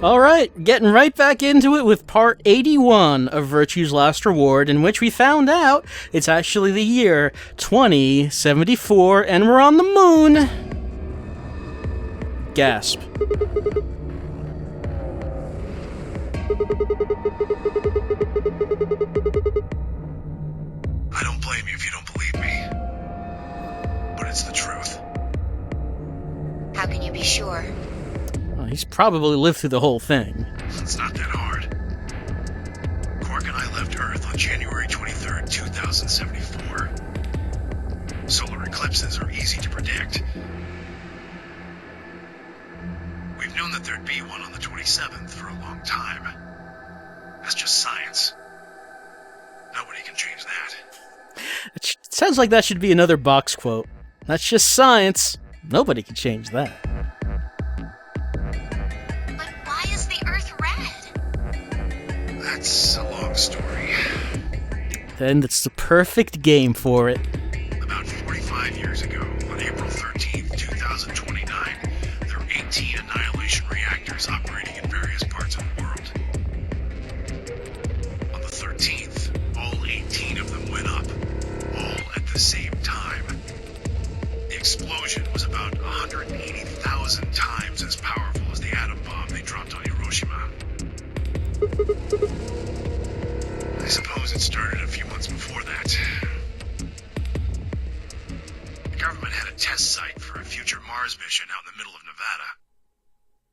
Alright, getting right back into it with part 81 of Virtue's Last Reward, in which we found out it's actually the year 2074 and we're on the moon. Gasp. I don't blame you if you don't believe me, but it's the truth. How can you be sure? Well, he's probably lived through the whole thing. It's not that hard. Quark and I left Earth on January 23rd, 2074. Solar eclipses are easy to predict. We've known that there'd be one on the 27th for a long time. That's just science. Nobody can change that. It sounds like that should be another box quote. That's just science. Nobody can change that. But why is the Earth red? That's a long story. Then it's the perfect game for it. About 45 years ago, on April 13th, 2029, there were 18 annihilation reactors operating in various parts of the world. On the 13th, all 18 of them went up, all at the same time. The explosion was about 180,000 times as powerful as the atom bomb they dropped on Hiroshima. I suppose it started a few months before that. The government had a test site for a future Mars mission out in the middle of Nevada.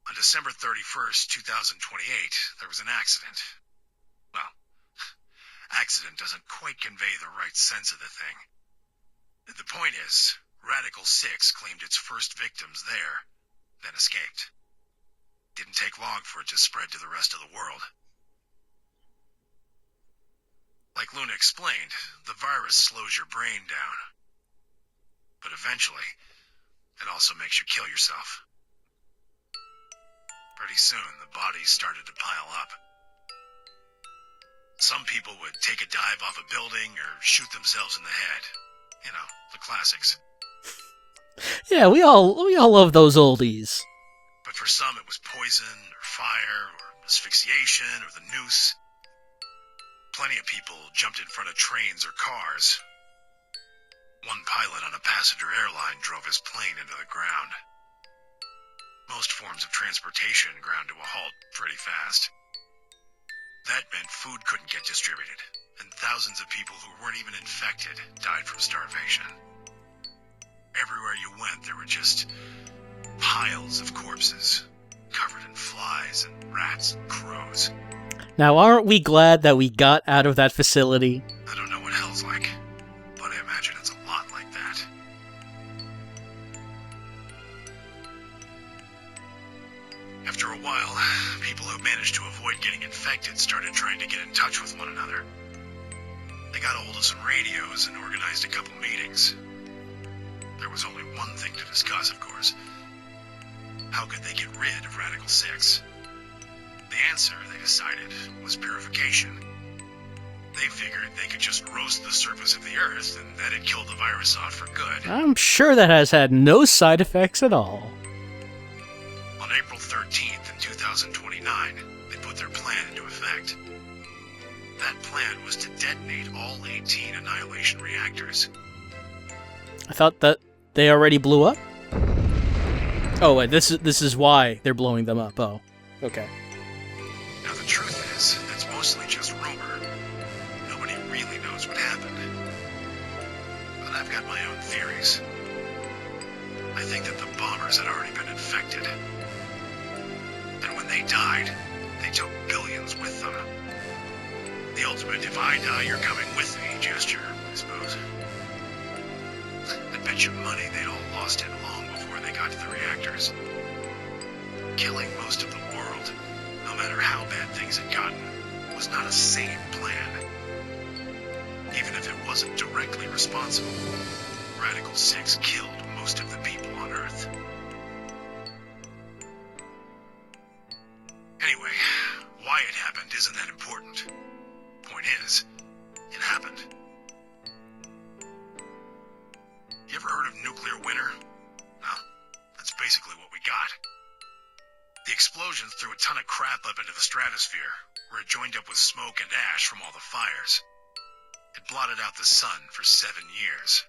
On December 31st, 2028, there was an accident. Well, accident doesn't quite convey the right sense of the thing. The point is, Radical 6 claimed its first victims there, then escaped. Didn't take long for it to spread to the rest of the world. Like Luna explained, the virus slows your brain down. But eventually, it also makes you kill yourself. Pretty soon, the bodies started to pile up. Some people would take a dive off a building or shoot themselves in the head. You know, the classics. Yeah, we all love those oldies. But for some, it was poison, or fire, or asphyxiation, or the noose. Plenty of people jumped in front of trains or cars. One pilot on a passenger airline drove his plane into the ground. Most forms of transportation ground to a halt pretty fast. That meant food couldn't get distributed, and thousands of people who weren't even infected died from starvation. Everywhere you went, there were just piles of corpses, covered in flies and rats and crows. Now, aren't we glad that we got out of that facility? I don't know what hell's like, but I imagine it's a lot like that. After a while, people who managed to avoid getting infected started trying to get in touch with one another. They got a hold of some radios and organized a couple meetings. There was only one thing to discuss, of course. How could they get rid of Radical 6? The answer, they decided, was purification. They figured they could just roast the surface of the Earth and that'd kill the virus off for good. I'm sure that has had no side effects at all. On April 13th in 2029, they put their plan into effect. That plan was to detonate all 18 annihilation reactors. I thought that they already blew up? Oh, wait, this is why they're blowing them up. Oh, okay. Now the truth is, that's mostly just rumor. Nobody really knows what happened. But I've got my own theories. I think that the bombers had already been infected. And when they died, they took billions with them. The ultimate if I die, you're coming with me gesture, I suppose. I bet you money they'd all lost it long before they got to the reactors. Killing most of the world, no matter how bad things had gotten, was not a sane plan. Even if it wasn't directly responsible, Radical 6 killed most of the people on Earth. Anyway, why it happened isn't that important. Point is, it happened. You ever heard of nuclear winter? Well, that's basically what we got. The explosion threw a ton of crap up into the stratosphere, where it joined up with smoke and ash from all the fires. It blotted out the sun for 7 years.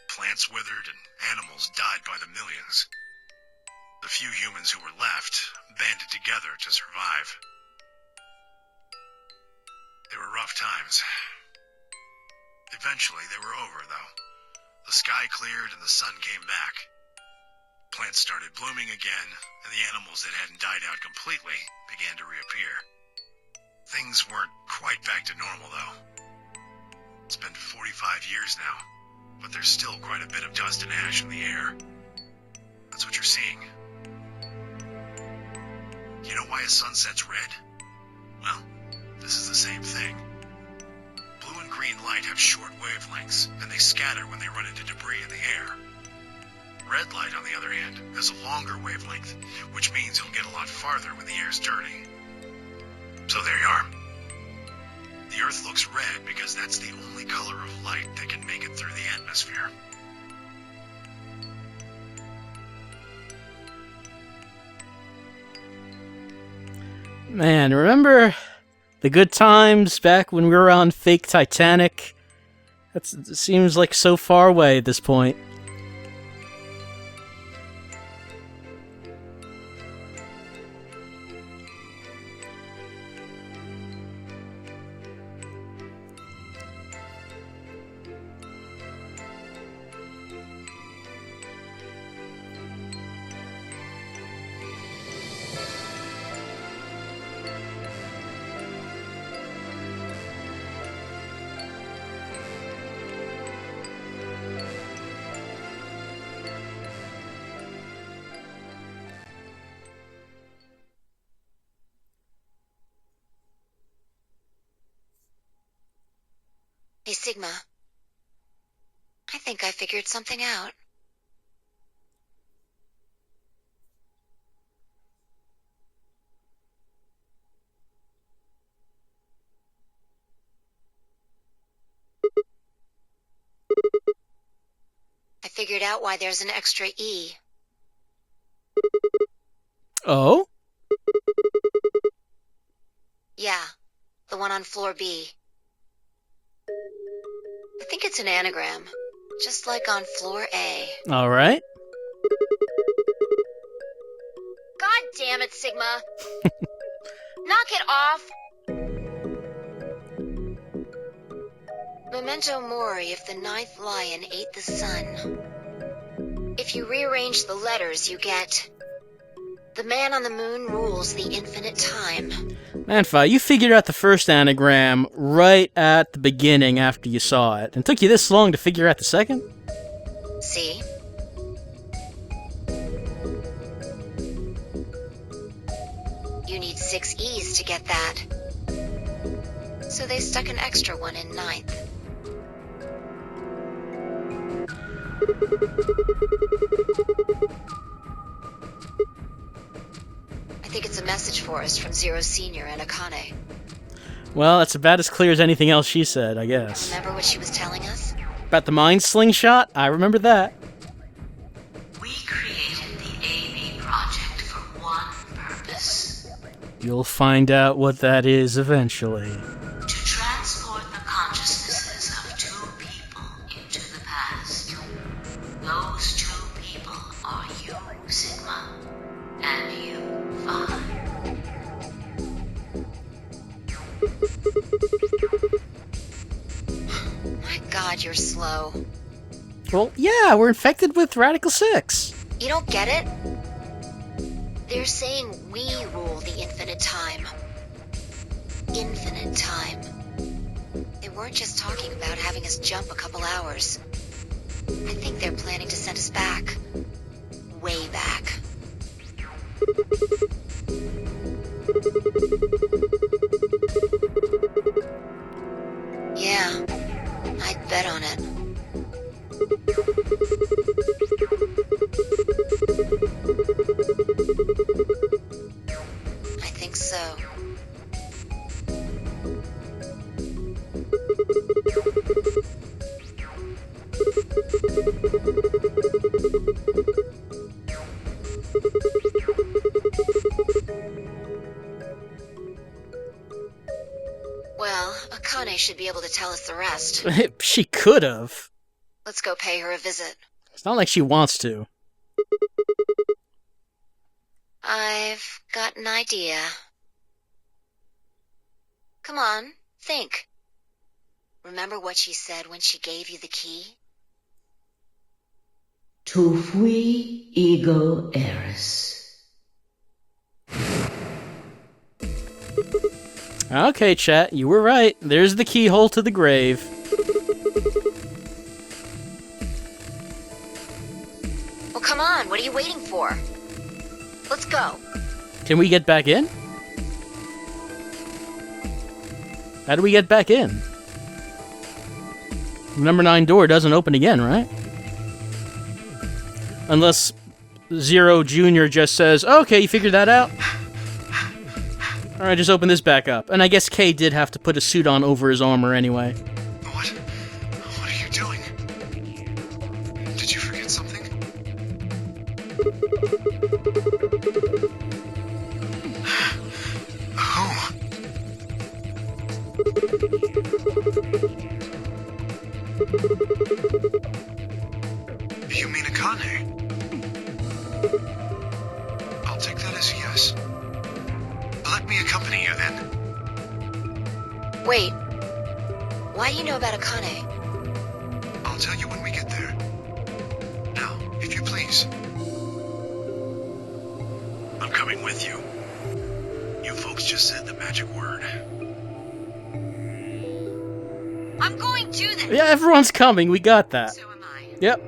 Plants withered and animals died by the millions. The few humans who were left banded together to survive. They were rough times. Eventually, they were over, though. The sky cleared and the sun came back. Plants started blooming again, and the animals that hadn't died out completely began to reappear. Things weren't quite back to normal, though. It's been 45 years now, but there's still quite a bit of dust and ash in the air. That's what you're seeing. You know why a sunset's red? Well, this is the same thing. Blue and green light have short wavelengths, and they scatter when they run into debris in the air. Red light, on the other hand, has a longer wavelength, which means it'll get a lot farther when the air's dirty. So there you are. The Earth looks red because that's the only color of light that can make it through the atmosphere. Man, remember the good times back when we were on fake Titanic? It seems like so far away at this point. Hey, Sigma. I think I figured something out. I figured out why there's an extra E. Oh? Yeah, the one on floor B. I think it's an anagram, just like on floor A. Alright. God damn it, Sigma! Knock it off! Memento mori if the ninth lion ate the sun. If you rearrange the letters, you get... The man on the moon rules the infinite time. Manfi, you figured out the first anagram right at the beginning after you saw it. And it took you this long to figure out the second? See? You need 6 E's to get that. So they stuck an extra one in ninth. I think it's a message for us from Zero Senior and Akane. Well, that's about as clear as anything else she said, I guess. Remember what she was telling us? About the mind slingshot? I remember that. We created the AB project for one purpose. You'll find out what that is eventually. To transport the consciousnesses of 2 people into the past. Those 2 people are you, Sigma, and you, Phi. My God, you're slow. Well, yeah, we're infected with Radical 6. You don't get it? They're saying we rule the infinite time. Infinite time. They weren't just talking about having us jump a couple hours. I think they're planning to send us back. Way back. Yeah, I'd bet on it. I think so. tell us the rest. She could have. Let's go pay her a visit. It's not like she wants to. I've got an idea. Come on, think. Remember what she said when she gave you the key? Tu fui ego eris. Okay, chat, you were right. There's the keyhole to the grave. Well, come on, what are you waiting for? Let's go. Can we get back in? How do we get back in? The number 9 door doesn't open again, right? Unless Zero Jr. just says, okay, you figured that out? Alright, just open this back up. And I guess K did have to put a suit on over his armor anyway. What are you doing? Did you forget something? Oh. You mean Akane? I'll take that as a yes. Let me accompany you then. Wait. Why do you know about Akane? I'll tell you when we get there. Now, if you please. I'm coming with you. You folks just said the magic word. I'm going to this. Yeah, everyone's coming. We got that. So am I. Yep.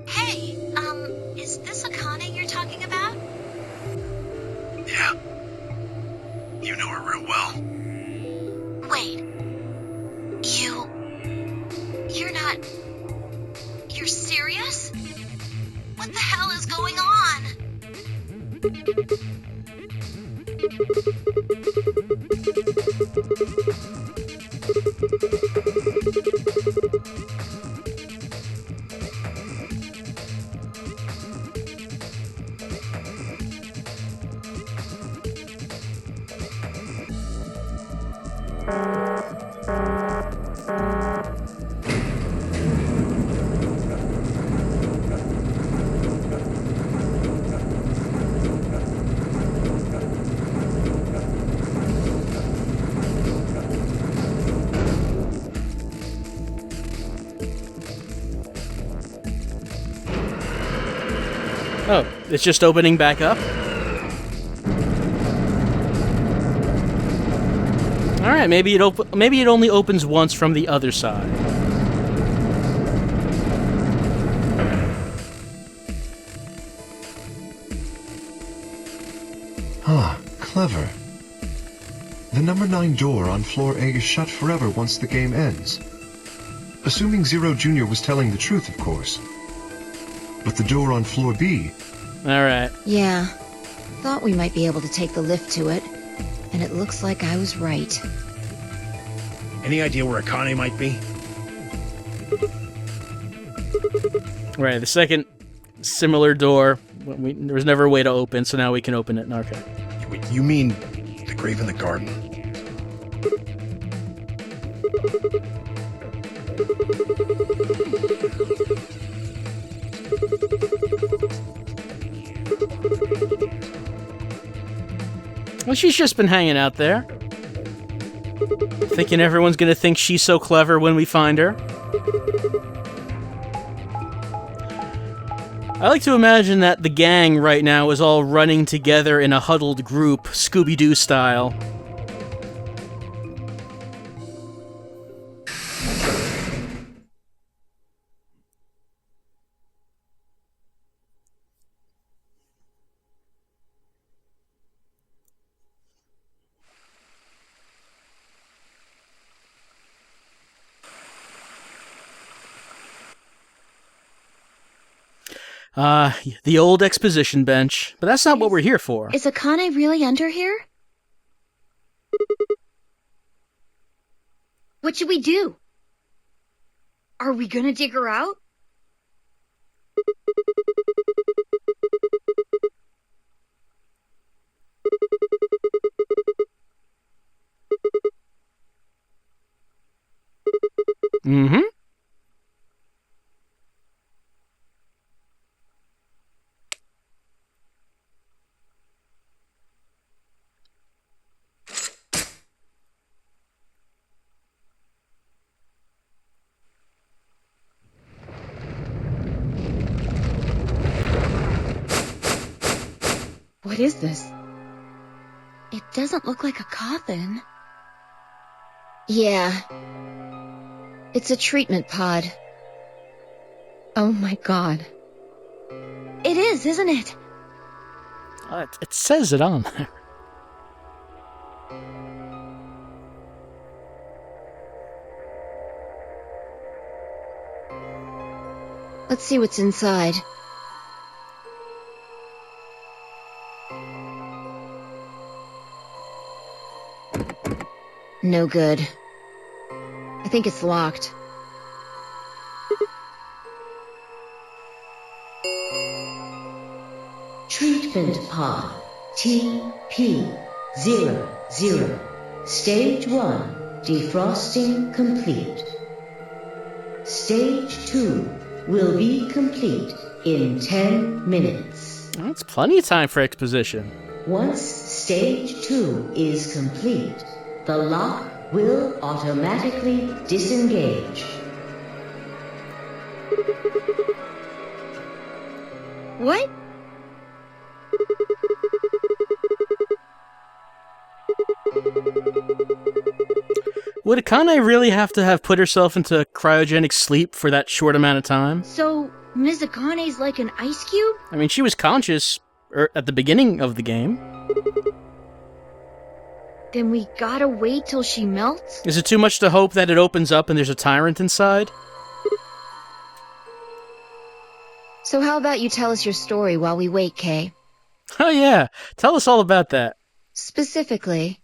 Hey, is this Akane you're talking about? Yeah. You know her real well. Wait. You're not... You're serious? What the hell is going on? Oh, it's just opening back up? Alright, maybe it only opens once from the other side. Huh, clever. The number 9 door on floor A is shut forever once the game ends. Assuming Zero Jr. was telling the truth, of course. But the door on floor B... Alright. Yeah. Thought we might be able to take the lift to it. And it looks like I was right. Any idea where Akane might be? Right, the second similar door, there was never a way to open, so now we can open it. Okay. You mean the grave in the garden? Well, she's just been hanging out there. Thinking everyone's gonna think she's so clever when we find her. I like to imagine that the gang right now is all running together in a huddled group, Scooby-Doo style. The old exposition bench. But that's not what we're here for. Is Akane really under here? What should we do? Are we gonna dig her out? Mm-hmm. What is this? It doesn't look like a coffin. Yeah. It's a treatment pod. Oh my god. It is, isn't it? It says it on there. Let's see what's inside. No good. I think it's locked. Treatment pod TP00. Stage 1 defrosting complete. Stage 2 will be complete in 10 minutes. That's plenty of time for exposition. Once stage 2 is complete, the lock will automatically disengage. What? Would Akane really have to have put herself into cryogenic sleep for that short amount of time? So, Ms. Akane's like an ice cube? I mean, she was conscious at the beginning of the game. Then we gotta wait till she melts? Is it too much to hope that it opens up and there's a tyrant inside? So how about you tell us your story while we wait, Kay? Oh yeah, tell us all about that. Specifically,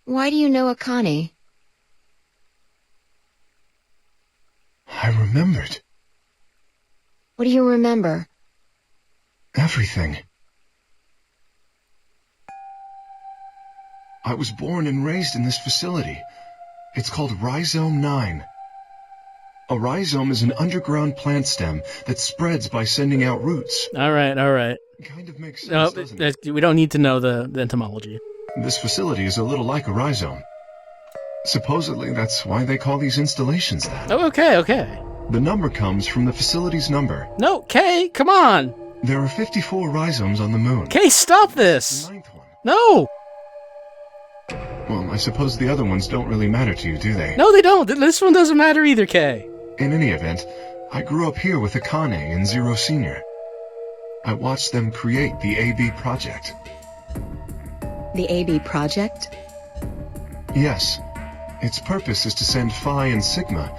why do you know Akane? I remembered. What do you remember? Everything. I was born and raised in this facility. It's called Rhizome 9. A rhizome is an underground plant stem that spreads by sending out roots. All right. Kind of makes sense, No, doesn't it? we don't need to know the entomology. This facility is a little like a rhizome. Supposedly, that's why they call these installations that. Oh, okay. The number comes from the facility's number. No, Kay, come on. There are 54 rhizomes on the moon. Kay, stop The this. 9th one. No, Well, I suppose the other ones don't really matter to you, do they? no, they don't. This one doesn't matter either, Kay. In any event, I grew up here with Akane and Zero Senior. I watched them create the AB project. The AB project? Yes, its purpose is to send Phi and Sigma,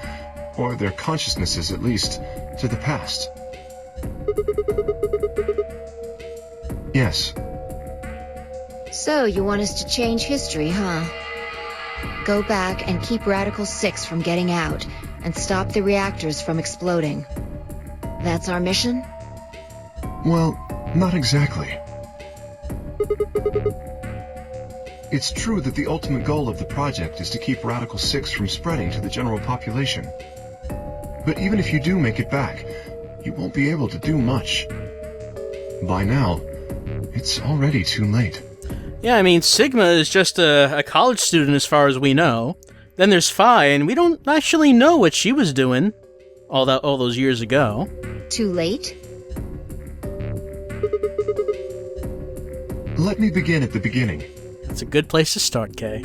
or their consciousnesses at least, to the past. Yes, So you want us to change history, huh? Go back and keep Radical 6 from getting out, and stop the reactors from exploding. That's our mission? well, not exactly. It's true that the ultimate goal of the project is to keep Radical 6 from spreading to the general population. But even if you do make it back, you won't be able to do much. By now, it's already too late. Yeah, I mean, Sigma is just a college student as far as we know. Then there's Phi, and we don't actually know what she was doing all those years ago. Too late? Let me begin at the beginning. That's a good place to start, Kay.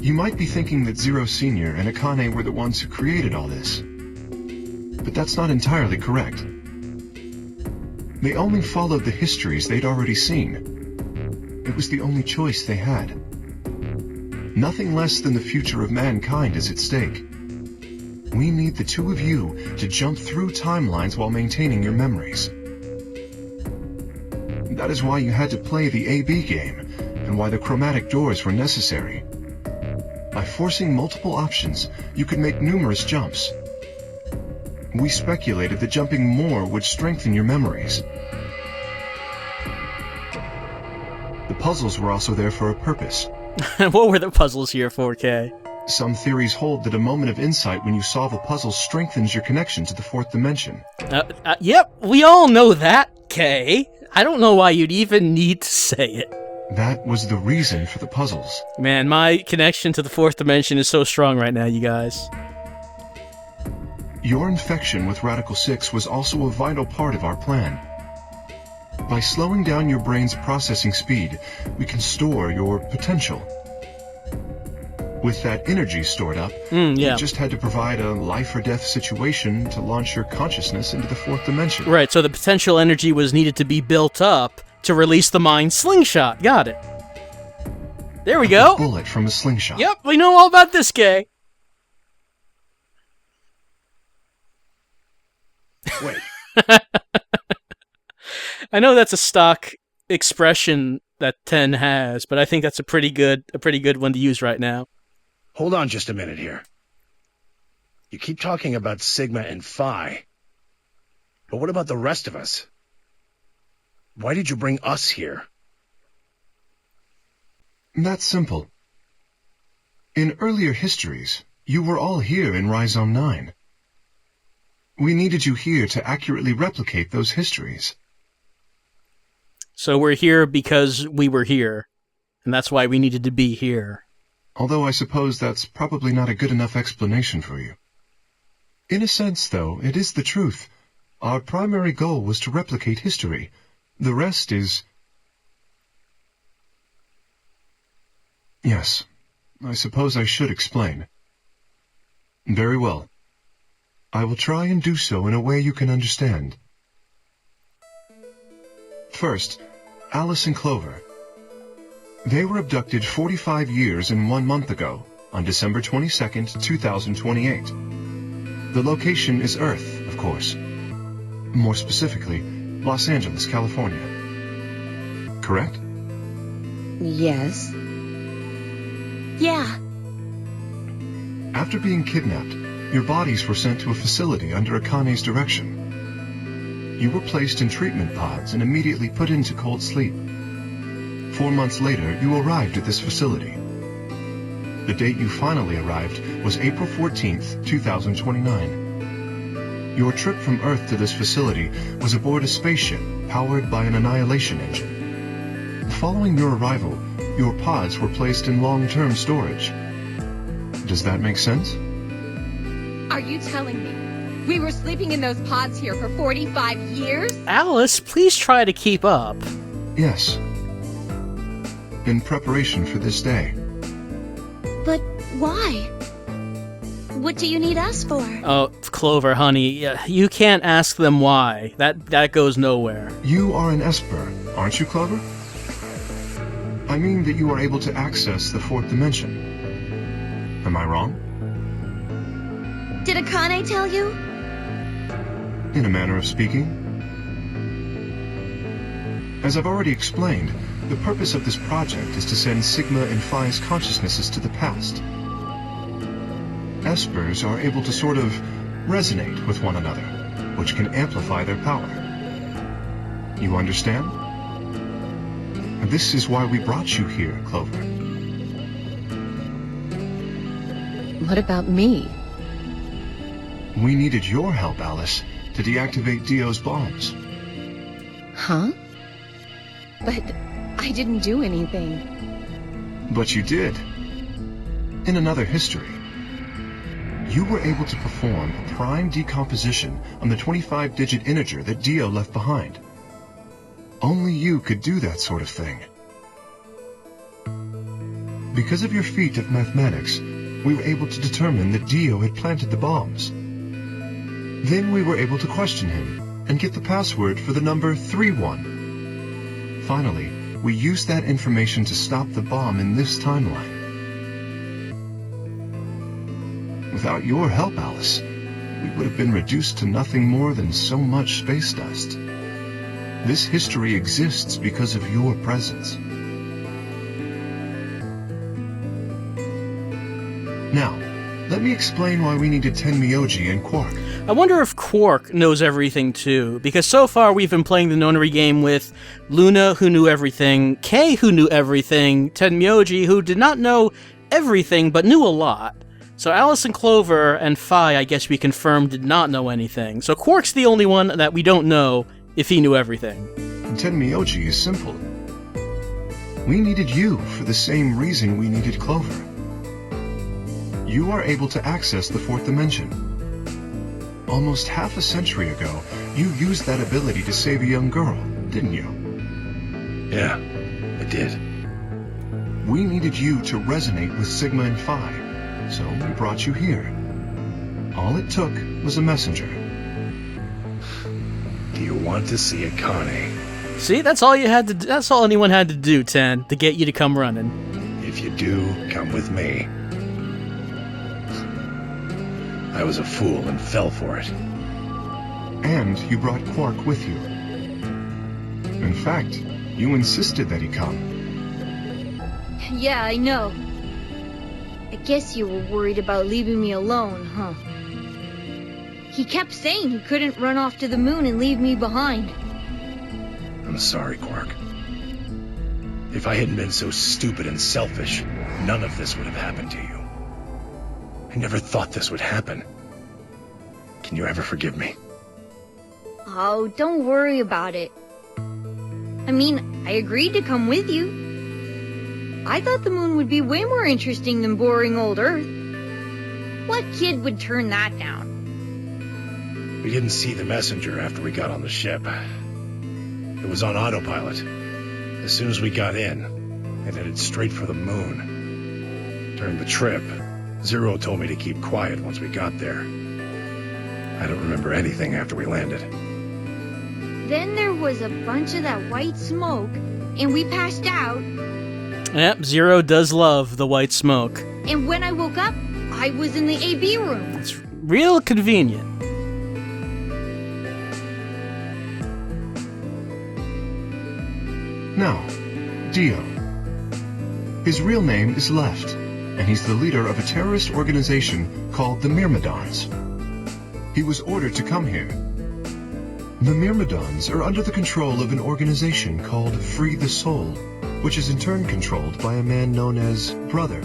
You might be thinking that Zero Senior and Akane were the ones who created all this. But that's not entirely correct. They only followed the histories they'd already seen. It was the only choice they had. Nothing less than the future of mankind is at stake. We need the two of you to jump through timelines while maintaining your memories. That is why you had to play the AB game, and why the chromatic doors were necessary. By forcing multiple options, you could make numerous jumps. We speculated that jumping more would strengthen your memories. The puzzles were also there for a purpose. What were the puzzles here for, Kay? Some theories hold that a moment of insight when you solve a puzzle strengthens your connection to the fourth dimension. Yep, we all know that, Kay. I don't know why you'd even need to say it. That was the reason for the puzzles. Man, my connection to the fourth dimension is so strong right now, you guys. Your infection with Radical 6 was also a vital part of our plan. By slowing down your brain's processing speed, we can store your potential. With that energy stored up, yeah. you just had to provide a life-or-death situation to launch your consciousness into the fourth dimension. Right, so the potential energy was needed to be built up to release the mind slingshot. Got it. There we go. A bullet from a slingshot. Yep, we know all about this guy. Wait. I know that's a stock expression that 10 has, but I think that's a pretty good one to use right now. Hold on just a minute here. You keep talking about Sigma and Phi. But what about the rest of us? Why did you bring us here? That's simple. In earlier histories, you were all here in Rhizome 9. We needed you here to accurately replicate those histories. So we're here because we were here, and that's why we needed to be here. Although I suppose that's probably not a good enough explanation for you. In a sense, though, it is the truth. Our primary goal was to replicate history. The rest is... Yes, I suppose I should explain. Very well. I will try and do so in a way you can understand. First, Alice and Clover. They were abducted 45 years and 1 month ago, on December 22nd, 2028. The location is Earth, of course. More specifically, Los Angeles, California. Correct? Yes. Yeah. After being kidnapped, your bodies were sent to a facility under Akane's direction. You were placed in treatment pods and immediately put into cold sleep. 4 months later, you arrived at this facility. The date you finally arrived was April 14th, 2029. Your trip from Earth to this facility was aboard a spaceship powered by an annihilation engine. Following your arrival, your pods were placed in long-term storage. Does that make sense? Are you telling me we were sleeping in those pods here for 45 years? Alice, please try to keep up. Yes. In preparation for this day. But why? What do you need us for? Oh, Clover, honey, you can't ask them why. That goes nowhere. You are an Esper, aren't you, Clover? I mean that you are able to access the fourth dimension. Am I wrong? Did Akane tell you? In a manner of speaking. As I've already explained, the purpose of this project is to send Sigma and Phi's consciousnesses to the past. Espers are able to sort of resonate with one another, which can amplify their power. You understand? And this is why we brought you here, Clover. What about me? We needed your help, Alice, to deactivate Dio's bombs. Huh? But I didn't do anything. But you did. In another history, you were able to perform a prime decomposition on the 25-digit integer that Dio left behind. Only you could do that sort of thing. Because of your feat of mathematics, we were able to determine that Dio had planted the bombs. Then we were able to question him and get the password for the number 31. Finally, we used that information to stop the bomb in this timeline. Without your help, Alice, we would have been reduced to nothing more than so much space dust. This history exists because of your presence. Now, let me explain why we needed Tenmyoji and Quark. I wonder if Quark knows everything too, because so far we've been playing the nonary game with Luna, who knew everything, Kay, who knew everything, Tenmyoji, who did not know everything, but knew a lot. So Alice and Clover and Phi, I guess we confirmed, did not know anything. So Quark's the only one that we don't know if he knew everything. Tenmyoji is simple. We needed you for the same reason we needed Clover. You are able to access the fourth dimension. Almost half a century ago, you used that ability to save a young girl, didn't you? Yeah, I did. We needed you to resonate with Sigma and Phi, so we brought you here. All it took was a messenger. Do you want to see Akane? See, that's all that's all anyone had to do, Ten, to get you to come running. If you do, come with me. I was a fool and fell for it. And you brought Quark with you. In fact, you insisted that he come. Yeah, I know. I guess you were worried about leaving me alone, huh? He kept saying he couldn't run off to the moon and leave me behind. I'm sorry, Quark. If I hadn't been so stupid and selfish, none of this would have happened to you. I never thought this would happen. Can you ever forgive me? Oh, don't worry about it. I mean, I agreed to come with you. I thought the moon would be way more interesting than boring old Earth. What kid would turn that down? We didn't see the messenger after we got on the ship. It was on autopilot. As soon as we got in, it headed straight for the moon. During the trip, Zero told me to keep quiet once we got there. I don't remember anything after we landed. Then there was a bunch of that white smoke, and we passed out. Yep, Zero does love the white smoke. And when I woke up, I was in the AB room. It's real convenient. Now, Dio. His real name is Left, and he's the leader of a terrorist organization called the Myrmidons. He was ordered to come here. The Myrmidons are under the control of an organization called Free the Soul, which is in turn controlled by a man known as Brother.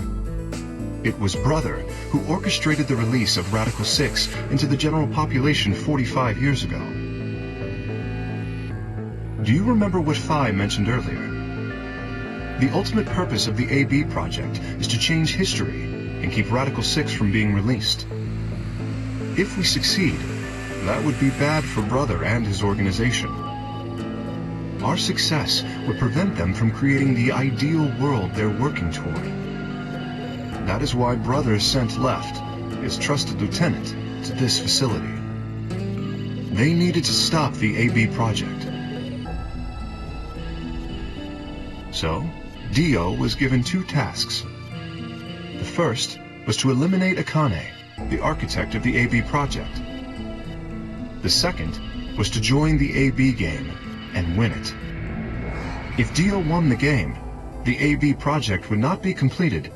It was Brother who orchestrated the release of Radical 6 into the general population 45 years ago. Do you remember what Phi mentioned earlier? The ultimate purpose of the AB project is to change history and keep Radical 6 from being released. If we succeed, that would be bad for Brother and his organization. Our success would prevent them from creating the ideal world they're working toward. That is why Brother sent Left, his trusted lieutenant, to this facility. They needed to stop the AB project. So, Dio was given two tasks. The first was to eliminate Akane, the architect of the AB project. The second was to join the AB game and win it. If Dio won the game, the AB project would not be completed,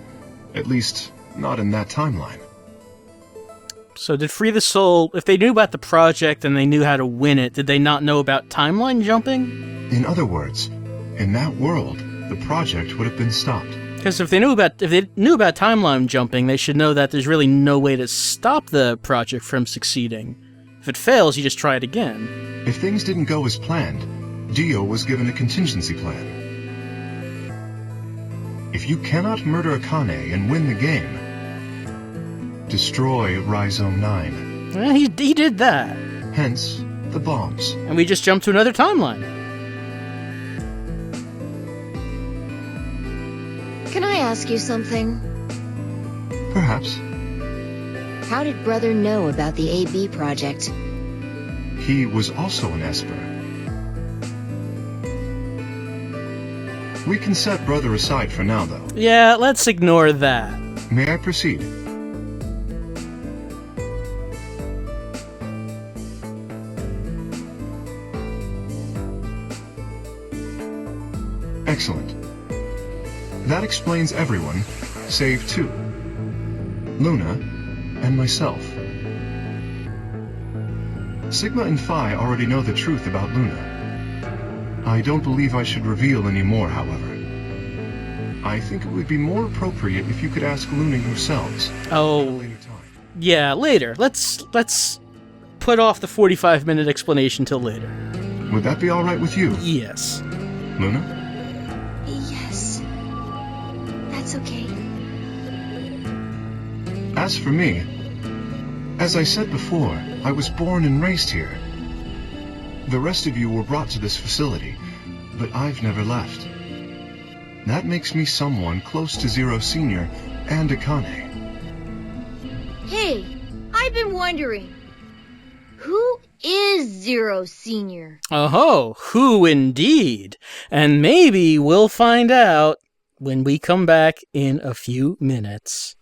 at least not in that timeline. So did Free the Soul, if they knew about the project and they knew how to win it, did they not know about timeline jumping? In other words, in that world, the project would have been stopped. Because if they knew about timeline jumping, they should know that there's really no way to stop the project from succeeding. If it fails, you just try it again. If things didn't go as planned, Dio was given a contingency plan. If you cannot murder Akane and win the game, destroy Rhizome 9. Well, he did that. Hence, the bombs. And we just jumped to another timeline. Can I ask you something? Perhaps. How did Brother know about the AB project? He was also an Esper. We can set Brother aside for now, though. Yeah, let's ignore that. May I proceed? Excellent. That explains everyone, save two. Luna and myself. Sigma and Phi already know the truth about Luna. I don't believe I should reveal any more, however. I think it would be more appropriate if you could ask Looning yourselves. At a Oh, later time. yeah, later. Let's put off the 45-minute explanation till later. Would that be all right with you? Yes. Luna? Yes. That's okay. As for me, as I said before, I was born and raised here. The rest of you were brought to this facility, but I've never left. That makes me someone close to Zero Senior and Akane. Hey, I've been wondering, who is Zero Senior? Oh, who indeed? And maybe we'll find out when we come back in a few minutes.